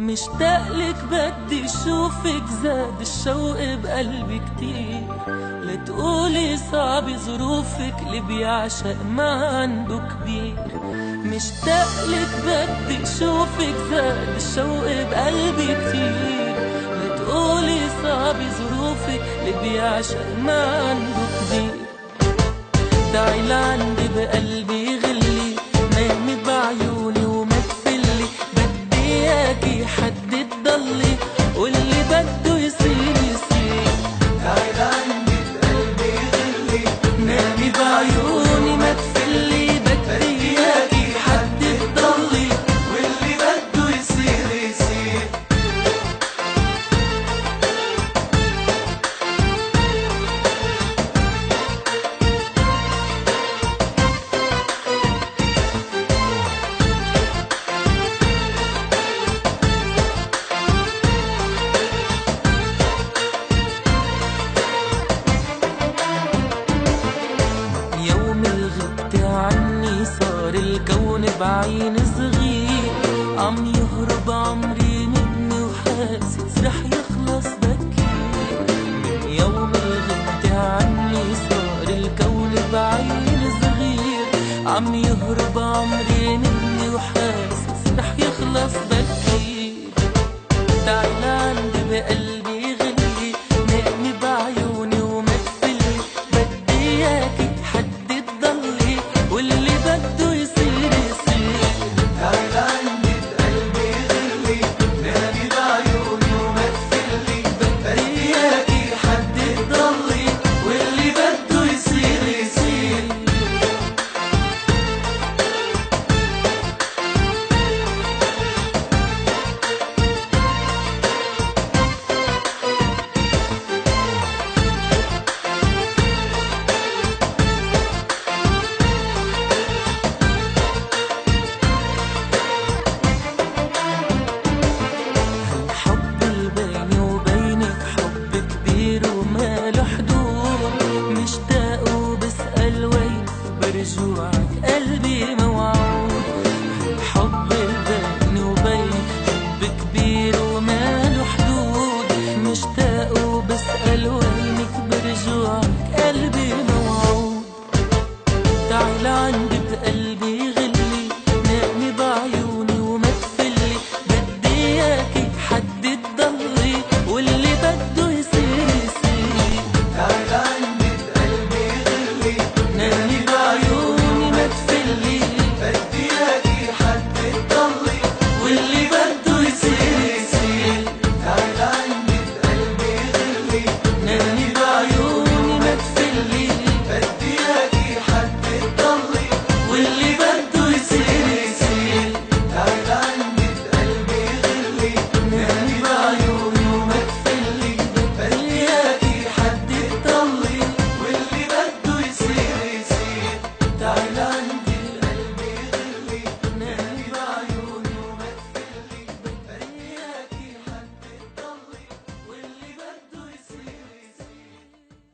مشتاقلك بدي اشوفك، زاد الشوق بقلبي كتير. لا تقولي صعب ظروفك، اللي بيعشق ما عنده كبير. مشتاقلك بدي اشوفك، زاد الشوق بقلبي كتير. لا تقولي صعب ظروفك، اللي بيعشق ما عنده كبير. تعي لعندي بقلبي غلي، نامي بعيوني وما تفلي. بدي اياكي حد تضلي، واللي بده يصير يصير. تعي لعندي بقلبي غلي، نامي بعيوني ما تفلي. بدي اياكي حد تضلي، واللي بده يصير يصير. عني صار الكون بعين صغير، عم يهرب عمري مني وحاسس رح يخلص بكير. من يوم الغبت عني صار الكون بعين صغير، عم يهرب عمري مني وحاسس رح يخلص بكير. تعي لعندي بقلبي غلي، نامي بعيوني وما تفلي. بدي اياكي حد تضلي، واللي بده يصير يصير. تعي لعندي بقلبي غلي، نامي بعيوني وما تفلي. بدي اياكي حد تضلي، واللي بده يصير يصير. برجوعك قلبي موعود. الحب اللي بيني وبينك حب كبير وماله حدود. مشتاق وبسأل وينك، برجوعك قلبي موعود. تعي لعندي